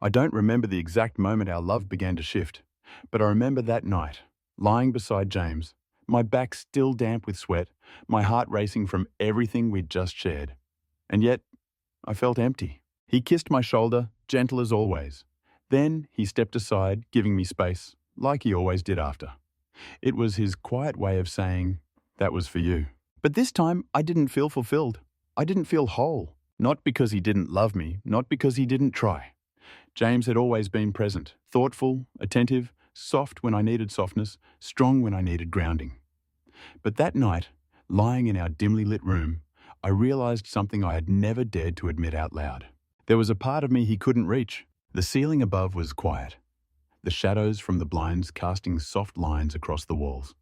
I don't remember the exact moment our love began to shift, but I remember that night, lying beside James, my back still damp with sweat, my heart racing from everything we'd just shared. And yet, I felt empty. He kissed my shoulder, gentle as always. Then he stepped aside, giving me space, like he always did after. It was his quiet way of saying, "That was for you." But this time, I didn't feel fulfilled. I didn't feel whole. Not because he didn't love me, not because he didn't try. James had always been present, thoughtful, attentive, soft when I needed softness, strong when I needed grounding. But that night, lying in our dimly lit room, I realized something I had never dared to admit out loud. There was a part of me he couldn't reach. The ceiling above was quiet, the shadows from the blinds casting soft lines across the walls.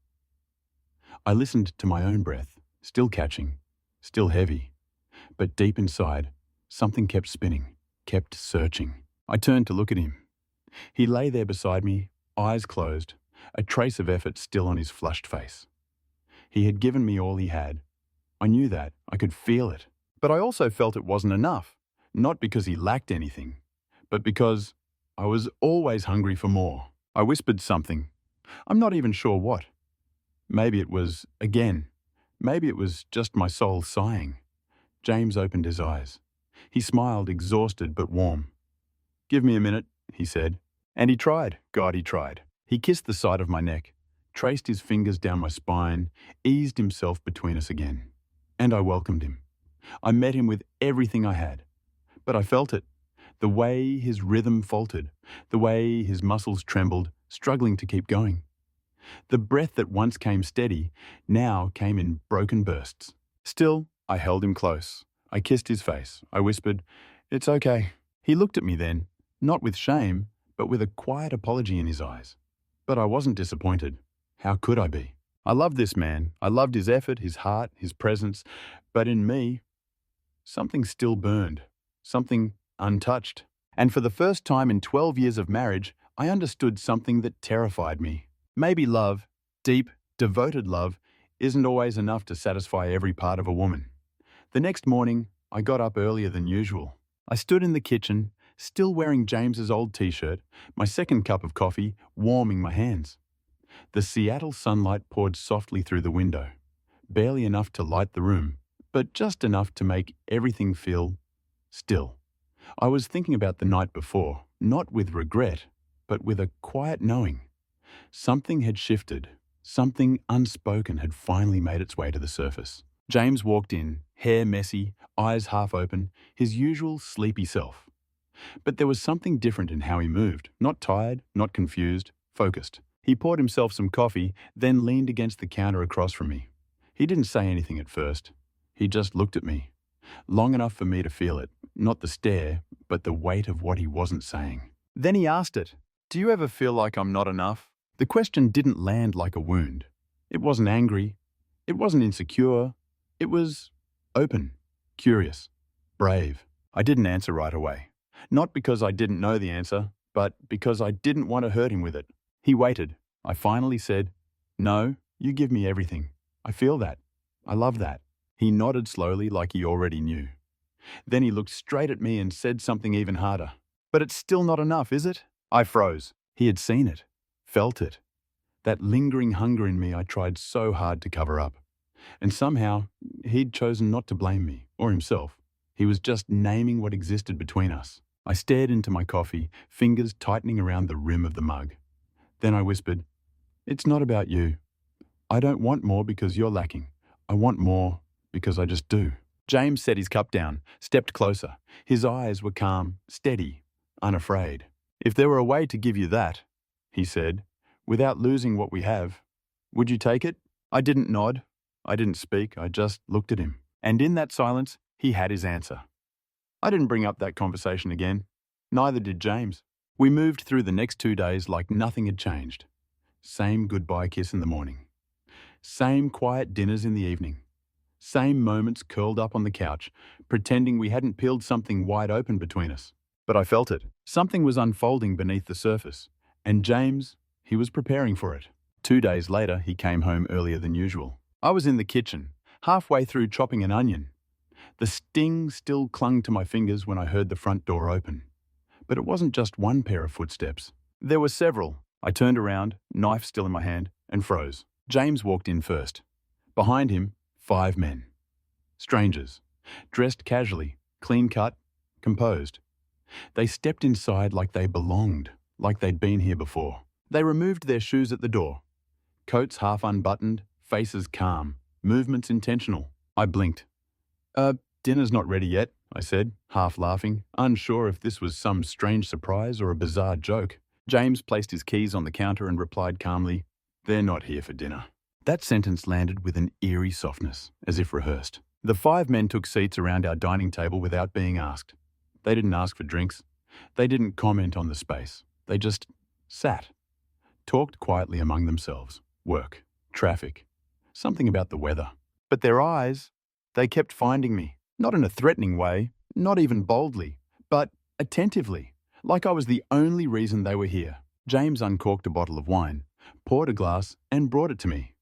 I listened to my own breath, still catching, still heavy. But deep inside, something kept spinning, kept searching. I turned to look at him. He lay there beside me, eyes closed, a trace of effort still on his flushed face. He had given me all he had. I knew that. I could feel it. But I also felt it wasn't enough, not because he lacked anything, but because I was always hungry for more. I whispered something. I'm not even sure what. Maybe it was, again, maybe it was just my soul sighing. James opened his eyes. He smiled, exhausted but warm. "Give me a minute," he said. And he tried. God, he tried. He kissed the side of my neck, traced his fingers down my spine, eased himself between us again. And I welcomed him. I met him with everything I had. But I felt it. The way his rhythm faltered, the way his muscles trembled, struggling to keep going. The breath that once came steady now came in broken bursts. Still, I held him close. I kissed his face. I whispered, "It's okay." He looked at me then, not with shame, but with a quiet apology in his eyes. But I wasn't disappointed. How could I be? I loved this man. I loved his effort, his heart, his presence. But in me, something still burned. Something untouched. And for the first time in 12 years of marriage, I understood something that terrified me. Maybe love, deep, devoted love, isn't always enough to satisfy every part of a woman. The next morning, I got up earlier than usual. I stood in the kitchen, still wearing James's old t-shirt, my second cup of coffee, warming my hands. The Seattle sunlight poured softly through the window, barely enough to light the room, but just enough to make everything feel still. I was thinking about the night before, not with regret, but with a quiet knowing. Something had shifted. Something unspoken had finally made its way to the surface. James walked in, hair messy, eyes half open, his usual sleepy self. But there was something different in how he moved, not tired, not confused, focused. He poured himself some coffee, then leaned against the counter across from me. He didn't say anything at first. He just looked at me, long enough for me to feel it, not the stare, but the weight of what he wasn't saying. Then he asked it, "Do you ever feel like I'm not enough?" The question didn't land like a wound. It wasn't angry. It wasn't insecure. It was open, curious, brave. I didn't answer right away. Not because I didn't know the answer, but because I didn't want to hurt him with it. He waited. I finally said, "No, you give me everything. I feel that. I love that." He nodded slowly like he already knew. Then he looked straight at me and said something even harder. "But it's still not enough, is it?" I froze. He had seen it. Felt it. That lingering hunger in me I tried so hard to cover up. And somehow, he'd chosen not to blame me, or himself. He was just naming what existed between us. I stared into my coffee, fingers tightening around the rim of the mug. Then I whispered, "It's not about you. I don't want more because you're lacking. I want more because I just do." James set his cup down, stepped closer. His eyes were calm, steady, unafraid. "If there were a way to give you that," he said, "without losing what we have, would you take it?" I didn't nod. I didn't speak. I just looked at him. And in that silence, he had his answer. I didn't bring up that conversation again. Neither did James. We moved through the next 2 days like nothing had changed. Same goodbye kiss in the morning. Same quiet dinners in the evening. Same moments curled up on the couch, pretending we hadn't peeled something wide open between us. But I felt it. Something was unfolding beneath the surface. And James, he was preparing for it. 2 days later, he came home earlier than usual. I was in the kitchen, halfway through chopping an onion. The sting still clung to my fingers when I heard the front door open. But it wasn't just one pair of footsteps. There were several. I turned around, knife still in my hand, and froze. James walked in first. Behind him, 5 men. Strangers, dressed casually, clean-cut, composed. They stepped inside like they belonged, like they'd been here before. They removed their shoes at the door. Coats half unbuttoned, faces calm, movements intentional. I blinked. Dinner's not ready yet, I said, half laughing, unsure if this was some strange surprise or a bizarre joke. James placed his keys on the counter and replied calmly, "They're not here for dinner." That sentence landed with an eerie softness, as if rehearsed. The 5 men took seats around our dining table without being asked. They didn't ask for drinks. They didn't comment on the space. They just sat, talked quietly among themselves. Work, traffic, something about the weather. But their eyes, they kept finding me. Not in a threatening way, not even boldly, but attentively, like I was the only reason they were here. James uncorked a bottle of wine, poured a glass, and brought it to me.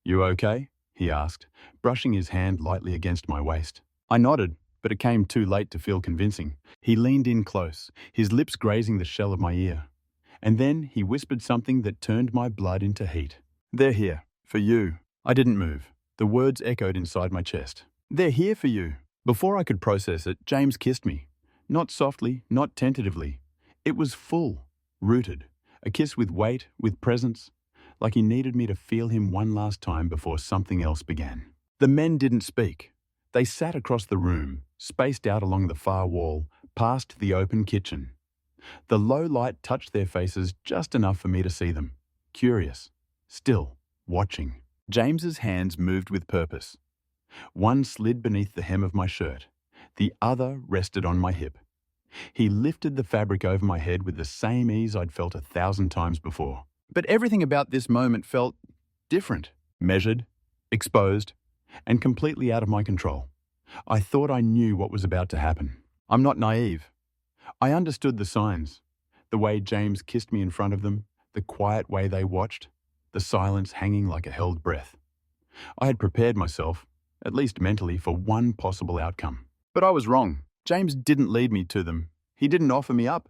"You okay?" he asked, brushing his hand lightly against my waist. I nodded, but it came too late to feel convincing. He leaned in close, his lips grazing the shell of my ear. And then he whispered something that turned my blood into heat. "They're here, for you." I didn't move. The words echoed inside my chest. "They're here for you." Before I could process it, James kissed me. Not softly, not tentatively. It was full, rooted. A kiss with weight, with presence, like he needed me to feel him one last time before something else began. The men didn't speak. They sat across the room, spaced out along the far wall, past the open kitchen. The low light touched their faces just enough for me to see them. Curious, still, watching. James's hands moved with purpose. One slid beneath the hem of my shirt. The other rested on my hip. He lifted the fabric over my head with the same ease I'd felt 1,000 times before. But everything about this moment felt different, measured, exposed, and completely out of my control. I thought I knew what was about to happen. I'm not naive. I understood the signs. The way James kissed me in front of them, the quiet way they watched, the silence hanging like a held breath. I had prepared myself, at least mentally, for one possible outcome. But I was wrong. James didn't lead me to them. He didn't offer me up.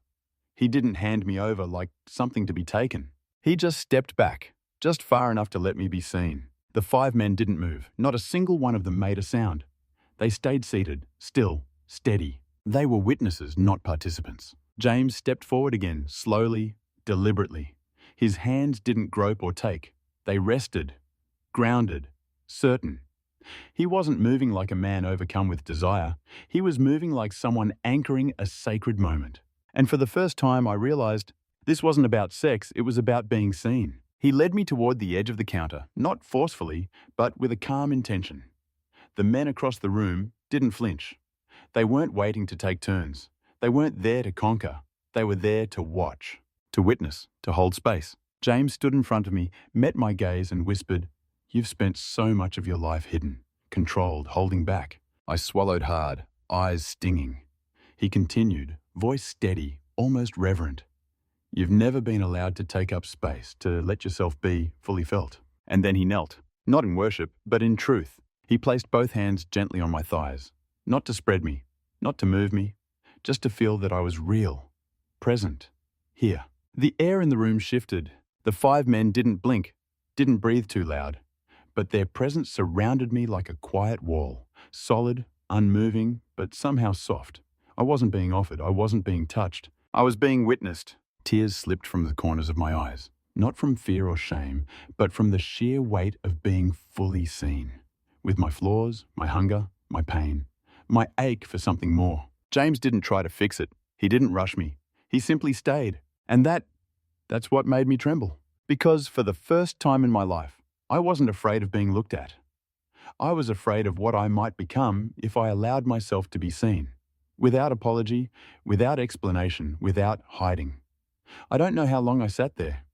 He didn't hand me over like something to be taken. He just stepped back, just far enough to let me be seen. The 5 men didn't move. Not a single one of them made a sound. They stayed seated, still, steady. They were witnesses, not participants. James stepped forward again, slowly, deliberately. His hands didn't grope or take. They rested, grounded, certain. He wasn't moving like a man overcome with desire. He was moving like someone anchoring a sacred moment. And for the first time, I realized this wasn't about sex, it was about being seen. He led me toward the edge of the counter, not forcefully, but with a calm intention. The men across the room didn't flinch. They weren't waiting to take turns. They weren't there to conquer. They were there to watch, to witness, to hold space. James stood in front of me, met my gaze and whispered, "You've spent so much of your life hidden, controlled, holding back." I swallowed hard, eyes stinging. He continued, voice steady, almost reverent. "You've never been allowed to take up space, to let yourself be fully felt." And then he knelt, not in worship, but in truth. He placed both hands gently on my thighs, not to spread me, not to move me, just to feel that I was real, present, here. The air in the room shifted. The 5 men didn't blink, didn't breathe too loud, but their presence surrounded me like a quiet wall, solid, unmoving, but somehow soft. I wasn't being offered, I wasn't being touched. I was being witnessed. Tears slipped from the corners of my eyes, not from fear or shame, but from the sheer weight of being fully seen. With my flaws, my hunger, my pain, my ache for something more. James didn't try to fix it. He didn't rush me. He simply stayed. And that's what made me tremble. Because for the first time in my life, I wasn't afraid of being looked at. I was afraid of what I might become if I allowed myself to be seen. Without apology, without explanation, without hiding. I don't know how long I sat there.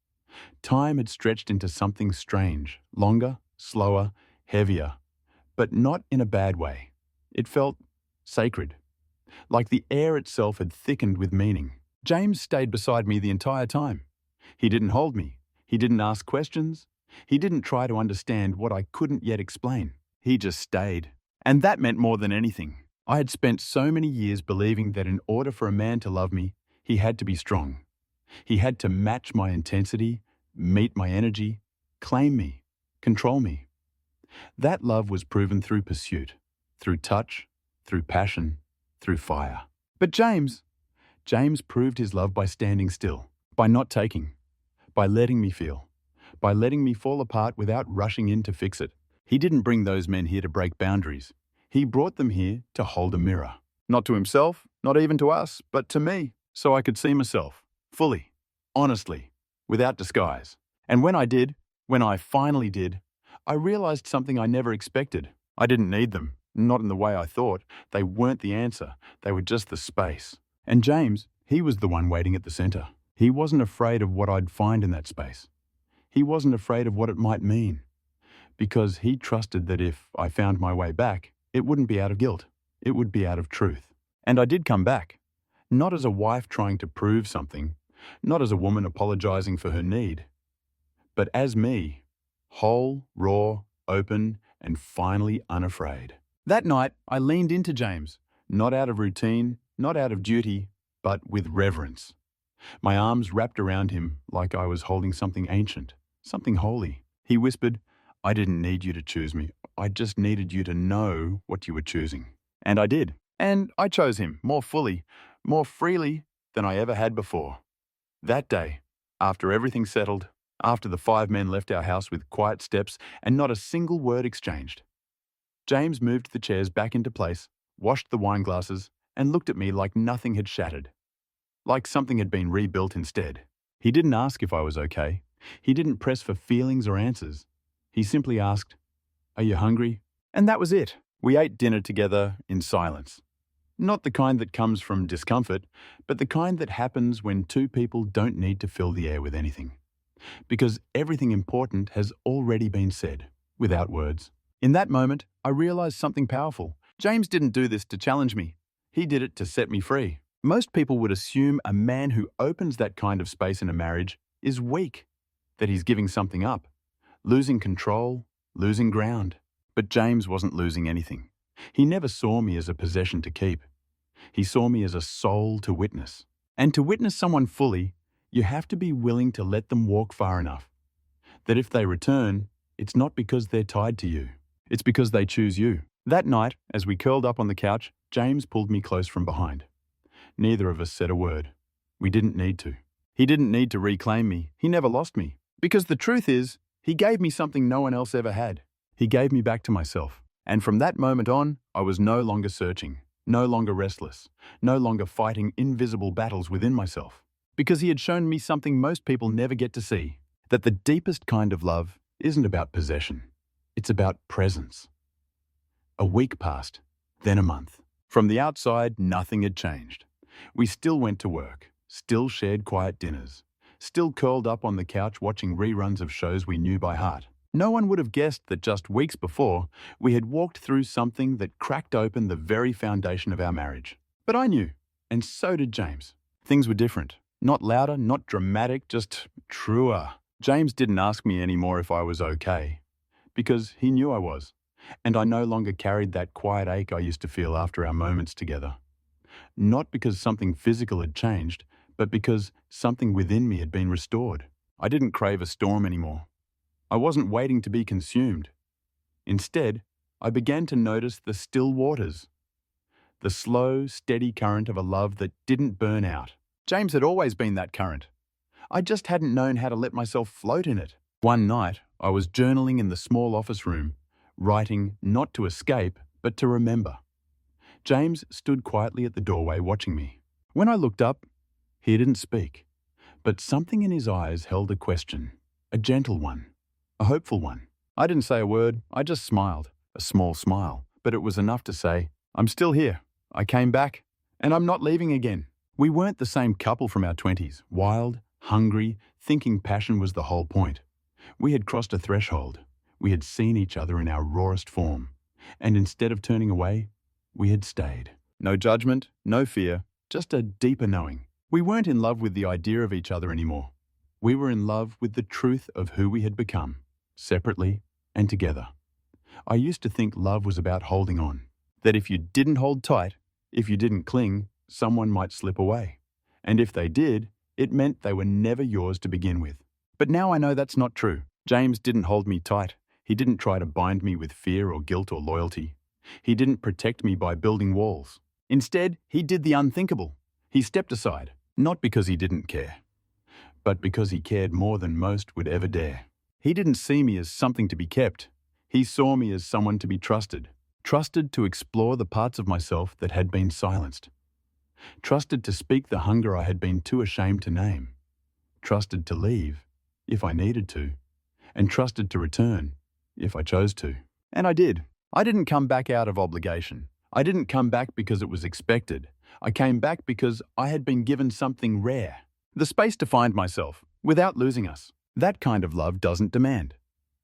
Time had stretched into something strange, longer, slower, heavier, but not in a bad way. It felt sacred, like the air itself had thickened with meaning. James stayed beside me the entire time. He didn't hold me. He didn't ask questions. He didn't try to understand what I couldn't yet explain. He just stayed. And that meant more than anything. I had spent so many years believing that in order for a man to love me, He had to be strong. He had to match my intensity, meet my energy, claim me, control me. That love was proven through pursuit, through touch, through passion, through fire. But James proved his love by standing still, by not taking, by letting me feel, by letting me fall apart without rushing in to fix it. He didn't bring those men here to break boundaries. He brought them here to hold a mirror. Not to himself, not even to us, but to me, so I could see myself, fully, honestly, without disguise. And when I finally did, I realized something I never expected. I didn't need them, not in the way I thought. They weren't the answer. They were just the space. And James, he was the one waiting at the center. He wasn't afraid of what I'd find in that space. He wasn't afraid of what it might mean. Because he trusted that if I found my way back, it wouldn't be out of guilt. It would be out of truth. And I did come back. Not as a wife trying to prove something, not as a woman apologizing for her need, but as me, whole, raw, open, and finally unafraid. That night, I leaned into James, not out of routine, not out of duty, but with reverence. My arms wrapped around him like I was holding something ancient, something holy. He whispered, "I didn't need you to choose me. I just needed you to know what you were choosing." And I did. And I chose him more fully, more freely than I ever had before. That day, after everything settled, after the 5 men left our house with quiet steps and not a single word exchanged, James moved the chairs back into place, washed the wine glasses, and looked at me like nothing had shattered, like something had been rebuilt instead. He didn't ask if I was okay. He didn't press for feelings or answers. He simply asked, "Are you hungry?" And that was it. We ate dinner together in silence. Not the kind that comes from discomfort, but the kind that happens when 2 people don't need to fill the air with anything. Because everything important has already been said, without words. In that moment, I realized something powerful. James didn't do this to challenge me. He did it to set me free. Most people would assume a man who opens that kind of space in a marriage is weak, that he's giving something up, losing control, losing ground. But James wasn't losing anything. He never saw me as a possession to keep. He saw me as a soul to witness. And to witness someone fully, you have to be willing to let them walk far enough. That if they return, it's not because they're tied to you. It's because they choose you. That night, as we curled up on the couch, James pulled me close from behind. Neither of us said a word. We didn't need to. He didn't need to reclaim me. He never lost me. Because the truth is, he gave me something no one else ever had. He gave me back to myself. And from that moment on, I was no longer searching, no longer restless, no longer fighting invisible battles within myself. Because he had shown me something most people never get to see, that the deepest kind of love isn't about possession. It's about presence. A week passed, then a month. From the outside, nothing had changed. We still went to work, still shared quiet dinners, still curled up on the couch watching reruns of shows we knew by heart. No one would have guessed that just weeks before, we had walked through something that cracked open the very foundation of our marriage. But I knew, and so did James. Things were different. Not louder, not dramatic, just truer. James didn't ask me anymore if I was okay, because he knew I was, and I no longer carried that quiet ache I used to feel after our moments together. Not because something physical had changed, but because something within me had been restored. I didn't crave a storm anymore. I wasn't waiting to be consumed. Instead, I began to notice the still waters, the slow, steady current of a love that didn't burn out. James had always been that current. I just hadn't known how to let myself float in it. One night, I was journaling in the small office room, writing not to escape, but to remember. James stood quietly at the doorway watching me. When I looked up, he didn't speak, but something in his eyes held a question, a gentle one, a hopeful one. I didn't say a word, I just smiled, a small smile, but it was enough to say, "I'm still here. I came back, and I'm not leaving again." We weren't the same couple from our 20s, wild, hungry, thinking passion was the whole point. We had crossed a threshold. We had seen each other in our rawest form. And instead of turning away, we had stayed. No judgment, no fear, just a deeper knowing. We weren't in love with the idea of each other anymore. We were in love with the truth of who we had become, separately and together. I used to think love was about holding on, that if you didn't hold tight, if you didn't cling, someone might slip away. And if they did, it meant they were never yours to begin with. But now I know that's not true. James didn't hold me tight. He didn't try to bind me with fear or guilt or loyalty. He didn't protect me by building walls. Instead, he did the unthinkable. He stepped aside, not because he didn't care, but because he cared more than most would ever dare. He didn't see me as something to be kept. He saw me as someone to be trusted. Trusted to explore the parts of myself that had been silenced. Trusted to speak the hunger I had been too ashamed to name. Trusted to leave, if I needed to. And trusted to return, if I chose to. And I did. I didn't come back out of obligation. I didn't come back because it was expected. I came back because I had been given something rare. The space to find myself, without losing us. That kind of love doesn't demand.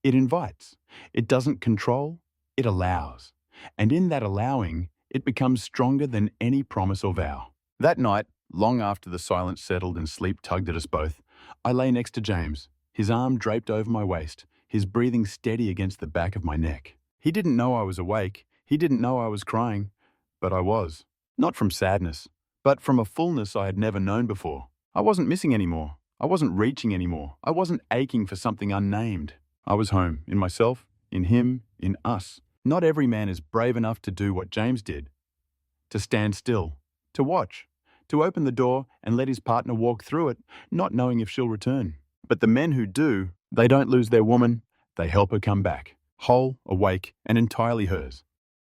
It invites. It doesn't control. It allows. And in that allowing, it becomes stronger than any promise or vow. That night, long after the silence settled and sleep tugged at us both, I lay next to James, his arm draped over my waist, his breathing steady against the back of my neck. He didn't know I was awake. He didn't know I was crying. But I was. Not from sadness, but from a fullness I had never known before. I wasn't missing anymore. I wasn't reaching anymore. I wasn't aching for something unnamed. I was home, in myself, in him, in us. Not every man is brave enough to do what James did. To stand still, to watch, to open the door and let his partner walk through it, not knowing if she'll return. But the men who do, they don't lose their woman, they help her come back, whole, awake, and entirely hers.